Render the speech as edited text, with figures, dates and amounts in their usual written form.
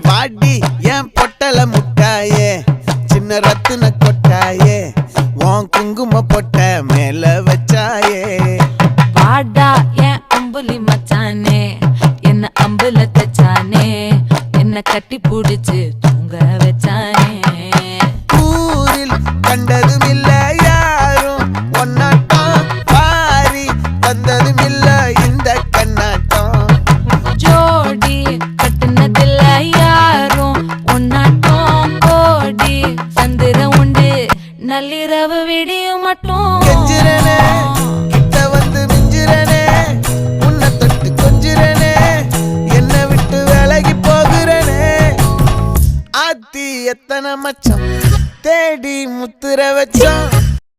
பாடி என் பொட்டல முட்டாயே சின்ன ரத்தின கொட்டாயே உன் குங்கும பொட்ட மேல வச்சாயே பாடா என் அம்புலி மச்சானே என்ன அம்புல தச்சானே என்ன கட்டி புடிச்சு தூங்க வச்சானே ஊரில் கண்டதும் இல்ல யாரும் ஒன்னாட்டம் பாரி வந்ததும் இல்ல இந்த கண்ணாட்டம் ஜோடி கட்டுனதில்ல யாரும் ஒன்னாட்டம் கோடி சந்திர உண்டு நள்ளிரவு விடியும் மட்டும் கெஞ்சிரனே கிட்ட வந்து மிஞ்சிரனே உன்னை தொட்டு கொஞ்சிரனே என்ன விட்டு விலகி போகிறனே ஆத்தி எத்தனை மச்சம் தேடி முத்துற வச்சோம்